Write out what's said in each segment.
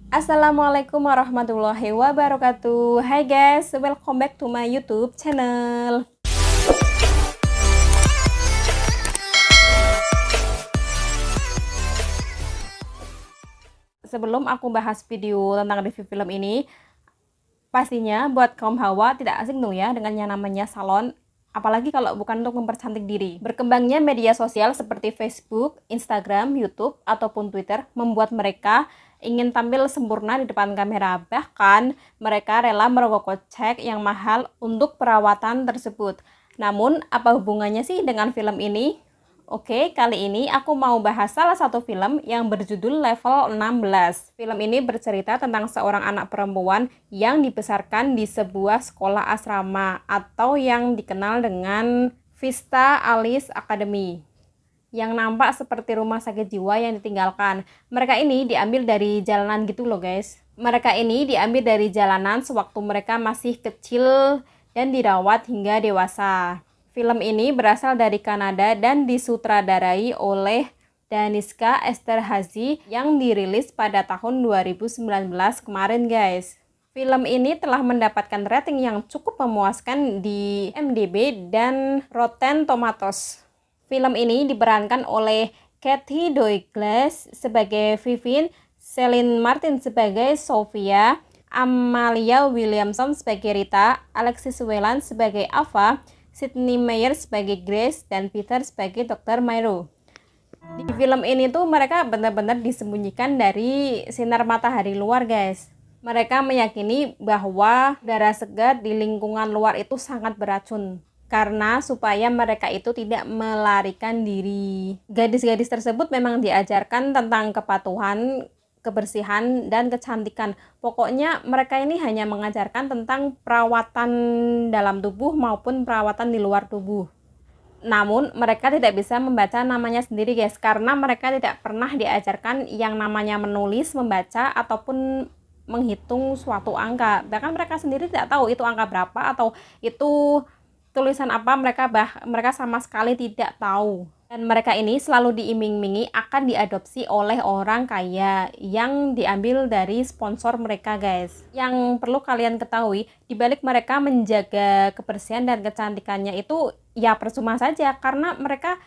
Assalamualaikum warahmatullahi wabarakatuh. Hai guys, welcome back to my YouTube channel. Sebelum aku bahas video tentang review film ini, pastinya buat kaum hawa tidak asing dong ya dengan yang namanya salon. Apalagi kalau bukan untuk mempercantik diri. Berkembangnya media sosial seperti Facebook, Instagram, YouTube, ataupun Twitter membuat mereka ingin tampil sempurna di depan kamera. Bahkan mereka rela merogoh kocek yang mahal untuk perawatan tersebut. Namun, apa hubungannya sih dengan film ini? Oke, kali ini aku mau bahas salah satu film yang berjudul Level 16. Film ini bercerita tentang seorang anak perempuan yang dibesarkan di sebuah sekolah asrama atau yang dikenal dengan Vista Alice Academy, yang nampak seperti rumah sakit jiwa yang ditinggalkan. Mereka ini diambil dari jalanan gitu loh guys. Mereka ini diambil dari jalanan sewaktu mereka masih kecil dan dirawat hingga dewasa. Film ini berasal dari Kanada dan disutradarai oleh Daniska Esterhazy yang dirilis pada tahun 2019 kemarin guys. Film ini telah mendapatkan rating yang cukup memuaskan di IMDb dan Rotten Tomatoes. Film ini diperankan oleh Katie Douglas sebagai Vivian, Celine Martin sebagai Sophia, Amalia Williamson sebagai Rita, Alexis Whelan sebagai Ava, Sydney Meyer sebagai Grace, dan Peter sebagai Dr. Myro. Di film ini tuh mereka benar-benar disembunyikan dari sinar matahari luar guys. Mereka meyakini bahwa udara segar di lingkungan luar itu sangat beracun, karena supaya mereka itu tidak melarikan diri. Gadis-gadis tersebut memang diajarkan tentang kepatuhan, kebersihan, dan kecantikan. Pokoknya mereka ini hanya mengajarkan tentang perawatan dalam tubuh maupun perawatan di luar tubuh. Namun mereka tidak bisa membaca namanya sendiri guys, karena mereka tidak pernah diajarkan yang namanya menulis, membaca, ataupun menghitung suatu angka. Bahkan mereka sendiri tidak tahu itu angka berapa atau itu tulisan apa, mereka sama sekali tidak tahu. Dan mereka ini selalu diiming-imingi akan diadopsi oleh orang kaya yang diambil dari sponsor mereka guys. Yang perlu kalian ketahui, dibalik mereka menjaga kebersihan dan kecantikannya itu ya percuma saja, karena mereka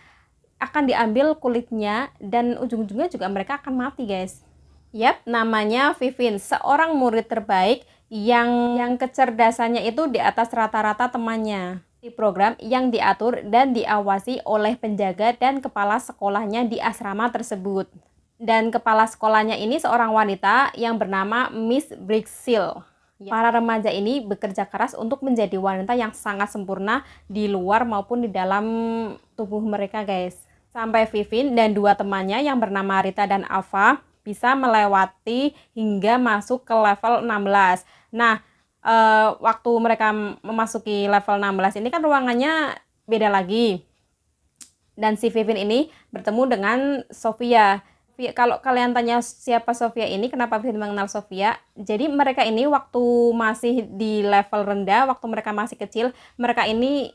akan diambil kulitnya dan ujung-ujungnya juga mereka akan mati guys. Yap, namanya Vivin, seorang murid terbaik yang kecerdasannya itu di atas rata-rata temannya. Di program yang diatur dan diawasi oleh penjaga dan kepala sekolahnya di asrama tersebut. Dan kepala sekolahnya ini seorang wanita yang bernama Miss Brixil. Para remaja ini bekerja keras untuk menjadi wanita yang sangat sempurna di luar maupun di dalam tubuh mereka guys. Sampai Vivin dan dua temannya yang bernama Rita dan Ava bisa melewati hingga masuk ke level 16. Nah, waktu mereka memasuki level 16 ini kan ruangannya beda lagi. Dan si Vivin ini bertemu dengan Sofia. Kalau kalian tanya siapa Sofia ini, kenapa Vivin mengenal Sofia? Jadi mereka ini waktu masih di level rendah, waktu mereka masih kecil, mereka ini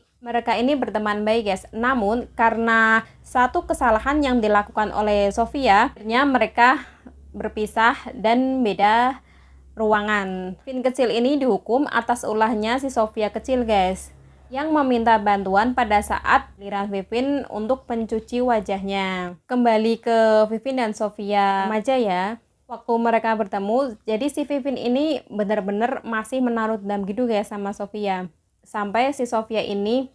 berteman baik guys. Namun karena satu kesalahan yang dilakukan oleh Sofia, akhirnya mereka berpisah dan beda ruangan. Vin kecil ini dihukum atas ulahnya si Sofia kecil guys, yang meminta bantuan pada saat giliran Vivin untuk mencuci wajahnya. Kembali ke Vivin dan Sofia remaja ya. Waktu mereka bertemu, jadi si Vivin ini benar-benar masih menaruh dendam gitu guys sama Sofia. Sampai si Sofia ini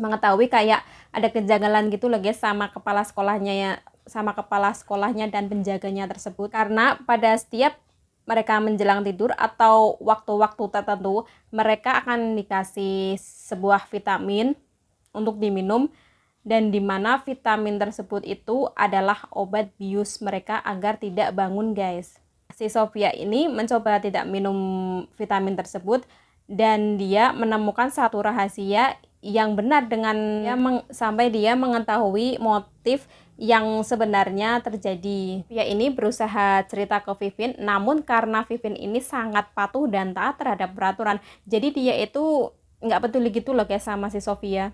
mengetahui kayak ada kejanggalan gitu loh guys sama kepala sekolahnya dan penjaganya tersebut, karena pada setiap mereka menjelang tidur atau waktu-waktu tertentu, mereka akan dikasih sebuah vitamin untuk diminum, dan dimana vitamin tersebut itu adalah obat bius mereka agar tidak bangun guys. Si Sofia ini mencoba tidak minum vitamin tersebut, dan dia menemukan satu rahasia yang benar dengan sampai dia mengetahui motif yang sebenarnya terjadi. Dia ini berusaha cerita ke Vivin, namun karena Vivin ini sangat patuh dan taat terhadap peraturan, jadi dia itu nggak peduli gitu loh guys sama si Sofia.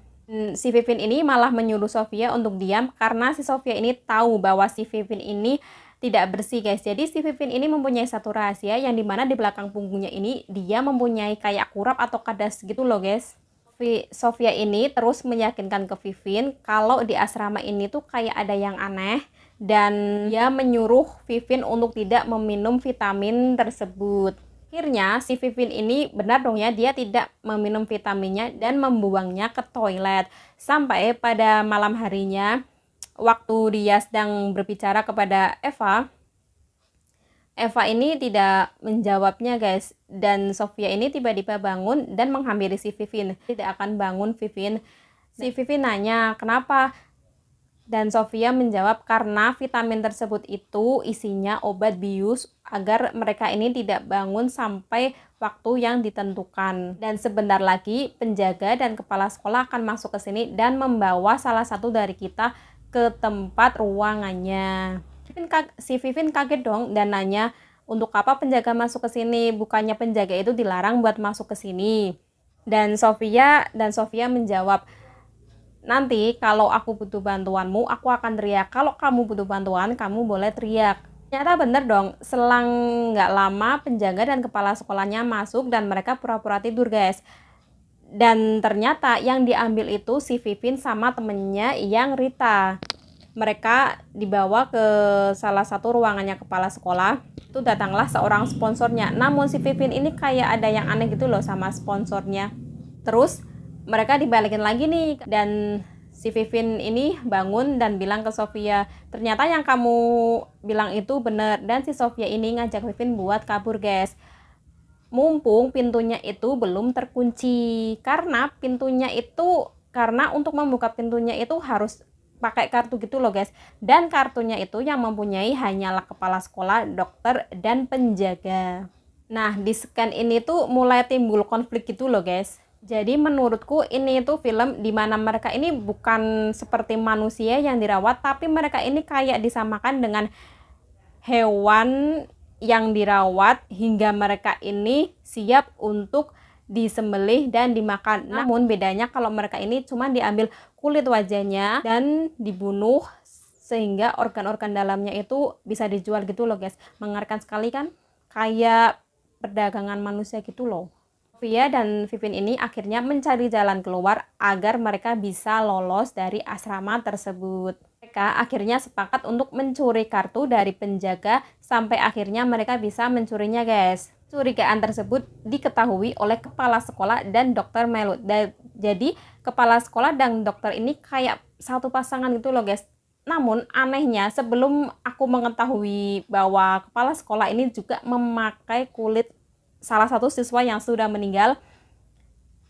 Si Vivin ini malah menyuruh Sofia untuk diam, karena si Sofia ini tahu bahwa si Vivin ini tidak bersih guys. Jadi si Vivin ini mempunyai satu rahasia yang dimana di belakang punggungnya ini dia mempunyai kayak kurap atau kadas gitu loh guys. Sofia ini terus meyakinkan ke Vivin kalau di asrama ini tuh kayak ada yang aneh, dan dia menyuruh Vivin untuk tidak meminum vitamin tersebut. Akhirnya si Vivin ini benar dong ya, dia tidak meminum vitaminnya dan membuangnya ke toilet. Sampai pada malam harinya, waktu dia sedang berbicara kepada Eva ini tidak menjawabnya guys, dan Sofia ini tiba-tiba bangun dan menghampiri si Vivin. Tidak akan bangun Vivin. Si Vivin nanya kenapa, dan Sofia menjawab karena vitamin tersebut itu isinya obat bius agar mereka ini tidak bangun sampai waktu yang ditentukan. Dan sebentar lagi penjaga dan kepala sekolah akan masuk ke sini dan membawa salah satu dari kita ke tempat ruangannya. Si Vivin kaget dong dan nanya, untuk apa penjaga masuk ke sini? Bukannya penjaga itu dilarang buat masuk ke sini. Dan Sofia menjawab, nanti kalau aku butuh bantuanmu, aku akan teriak. Kalau kamu butuh bantuan, kamu boleh teriak. Ternyata bener dong, selang nggak lama penjaga dan kepala sekolahnya masuk dan mereka pura-pura tidur guys. Dan ternyata yang diambil itu si Vivin sama temennya yang Rita. Mereka dibawa ke salah satu ruangannya kepala sekolah. Itu datanglah seorang sponsornya. Namun si Vivin ini kayak ada yang aneh gitu loh sama sponsornya. Terus mereka dibalikin lagi nih, dan si Vivin ini bangun dan bilang ke Sofia, ternyata yang kamu bilang itu bener. Dan si Sofia ini ngajak Vivin buat kabur guys. Mumpung pintunya itu belum terkunci, karena untuk membuka pintunya itu harus pakai kartu gitu loh guys, dan kartunya itu yang mempunyai hanyalah kepala sekolah, dokter, dan penjaga. Nah di scan ini tuh mulai timbul konflik gitu loh guys. Jadi menurutku ini tuh film dimana mereka ini bukan seperti manusia yang dirawat, tapi mereka ini kayak disamakan dengan hewan yang dirawat hingga mereka ini siap untuk disembelih dan dimakan. Namun bedanya kalau mereka ini cuma diambil kulit wajahnya dan dibunuh sehingga organ-organ dalamnya itu bisa dijual gitu loh guys. Mengerikan sekali kan? Kayak perdagangan manusia gitu loh. Sofia dan Vivin ini akhirnya mencari jalan keluar agar mereka bisa lolos dari asrama tersebut. Mereka akhirnya sepakat untuk mencuri kartu dari penjaga sampai akhirnya mereka bisa mencurinya guys. Curigaan tersebut diketahui oleh kepala sekolah dan dokter Melut. Jadi kepala sekolah dan dokter ini kayak satu pasangan gitu loh guys. Namun anehnya, sebelum aku mengetahui bahwa kepala sekolah ini juga memakai kulit salah satu siswa yang sudah meninggal,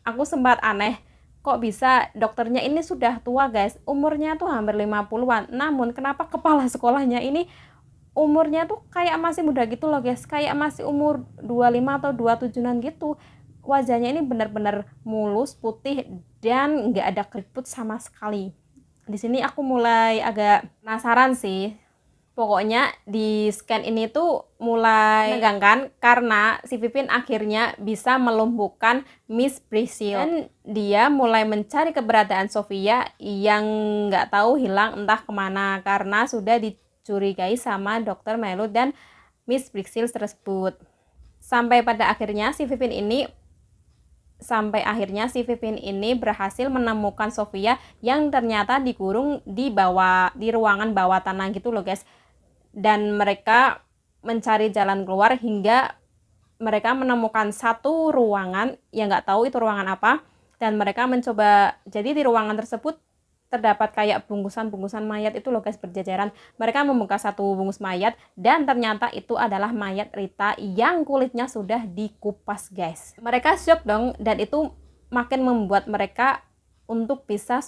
aku sempat aneh, kok bisa dokternya ini sudah tua guys, umurnya tuh hampir 50-an, namun kenapa kepala sekolahnya ini umurnya tuh kayak masih muda gitu loh guys, kayak masih umur 25 atau 27-an gitu. Wajahnya ini benar-benar mulus, putih, dan nggak ada keriput sama sekali. Di sini aku mulai agak penasaran sih. Pokoknya di scan ini tuh mulai menegangkan karena si Vivin akhirnya bisa melumpuhkan Miss Priscilla. Dan dia mulai mencari keberadaan Sofia yang nggak tahu hilang entah kemana karena sudah dicurigai sama Dr. Melut dan Miss Priscilla tersebut. Sampai akhirnya si Vivin ini berhasil menemukan Sofia yang ternyata dikurung di ruangan bawah tanah gitu loh guys. Dan mereka mencari jalan keluar hingga mereka menemukan satu ruangan yang nggak tahu itu ruangan apa, dan mereka mencoba, jadi di ruangan tersebut terdapat kayak bungkusan-bungkusan mayat itu loh guys berjajaran. Mereka membuka satu bungkus mayat dan ternyata itu adalah mayat Rita yang kulitnya sudah dikupas guys. Mereka shock dong, dan itu makin membuat mereka untuk bisa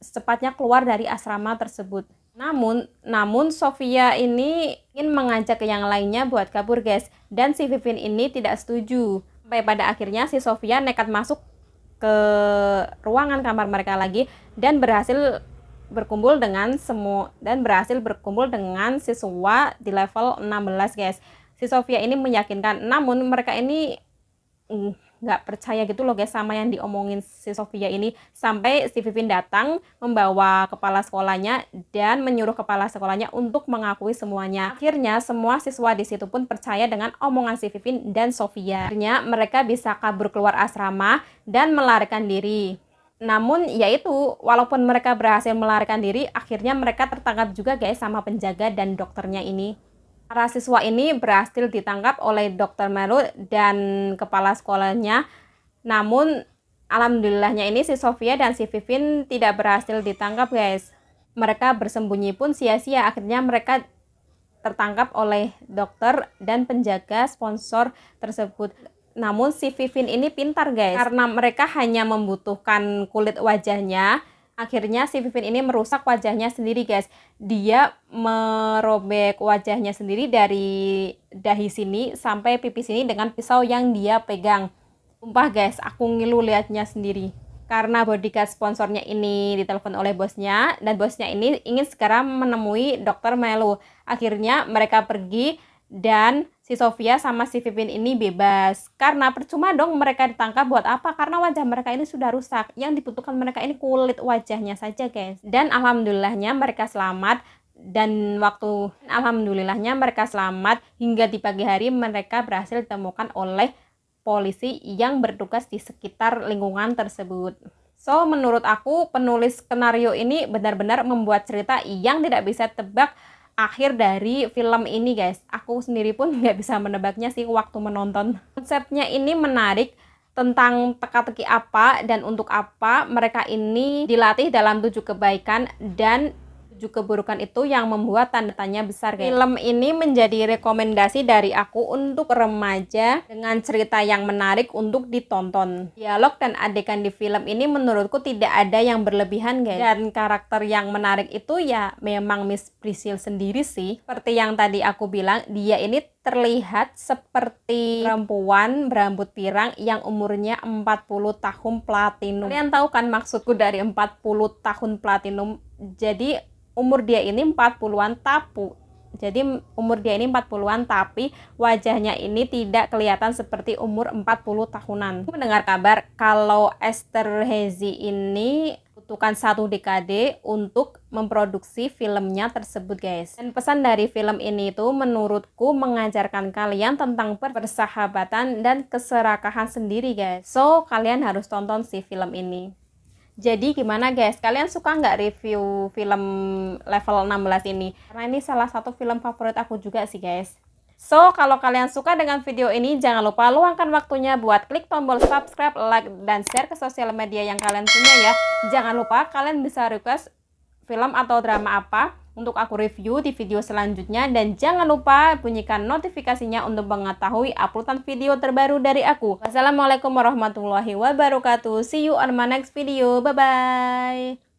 secepatnya keluar dari asrama tersebut. Namun Sofia ini ingin mengajak ke yang lainnya buat kabur guys, dan si Vivin ini tidak setuju. Sampai pada akhirnya si Sofia nekat masuk ke ruangan kamar mereka lagi dan berhasil berkumpul dengan siswa di level 16 guys. Si Sofia ini meyakinkan, namun mereka ini nggak percaya gitu loh guys sama yang diomongin si Sofia ini. Sampai si Vivin datang membawa kepala sekolahnya dan menyuruh kepala sekolahnya untuk mengakui semuanya. Akhirnya semua siswa di situ pun percaya dengan omongan si Vivin dan Sofia. Akhirnya mereka bisa kabur keluar asrama dan melarikan diri. Namun yaitu walaupun mereka berhasil melarikan diri, akhirnya mereka tertangkap juga guys sama penjaga dan dokternya ini. Para siswa ini berhasil ditangkap oleh Dr. Melu dan kepala sekolahnya. Namun alhamdulillahnya ini si Sofia dan si Vivin tidak berhasil ditangkap guys. Mereka bersembunyi pun sia-sia. Akhirnya mereka tertangkap oleh dokter dan penjaga sponsor tersebut. Namun si Vivin ini pintar guys, karena mereka hanya membutuhkan kulit wajahnya. Akhirnya si Vivin ini merusak wajahnya sendiri guys. Dia merobek wajahnya sendiri dari dahi sini sampai pipi sini dengan pisau yang dia pegang. Sumpah guys, aku ngilu liatnya sendiri. Karena bodyguard sponsornya ini ditelepon oleh bosnya, dan bosnya ini ingin segera menemui Dr. Melu. Akhirnya mereka pergi dan si Sofia sama si Vivin ini bebas. Karena percuma dong mereka ditangkap, buat apa? Karena wajah mereka ini sudah rusak. Yang dibutuhkan mereka ini kulit wajahnya saja guys. Dan alhamdulillahnya mereka selamat. Dan alhamdulillahnya mereka selamat hingga di pagi hari mereka berhasil ditemukan oleh polisi yang bertugas di sekitar lingkungan tersebut. So menurut aku penulis skenario ini benar-benar membuat cerita yang tidak bisa tebak akhir dari film ini guys. Aku sendiri pun nggak bisa menebaknya sih waktu menonton. Konsepnya ini menarik, tentang teka-teki apa dan untuk apa mereka ini dilatih dalam 7 kebaikan dan 7 keburukan itu yang membuat tanda tanya besar guys. Film ini menjadi rekomendasi dari aku untuk remaja dengan cerita yang menarik untuk ditonton. Dialog dan adegan di film ini menurutku tidak ada yang berlebihan guys. Dan karakter yang menarik itu ya memang Miss Priscilla sendiri sih. Seperti yang tadi aku bilang, dia ini terlihat seperti perempuan berambut pirang yang umurnya 40 tahun platinum. Kalian tahu kan maksudku dari 40 tahun platinum? Jadi umur dia ini 40-an tapu. Jadi umur dia ini 40-an tapi wajahnya ini tidak kelihatan seperti umur 40 tahunan. Mendengar kabar kalau Esther Hezi ini butuhkan 1 dekade untuk memproduksi filmnya tersebut guys. Dan pesan dari film ini itu menurutku mengajarkan kalian tentang persahabatan dan keserakahan sendiri guys. So kalian harus tonton si film ini. Jadi gimana guys, kalian suka nggak review film level 16 ini? Karena ini salah satu film favorit aku juga sih guys. So, kalau kalian suka dengan video ini, jangan lupa luangkan waktunya buat klik tombol subscribe, like, dan share ke sosial media yang kalian punya ya. Jangan lupa kalian bisa request film atau drama apa untuk aku review di video selanjutnya. Dan jangan lupa bunyikan notifikasinya untuk mengetahui uploadan video terbaru dari aku. Wassalamualaikum warahmatullahi wabarakatuh. See you on my next video. Bye-bye.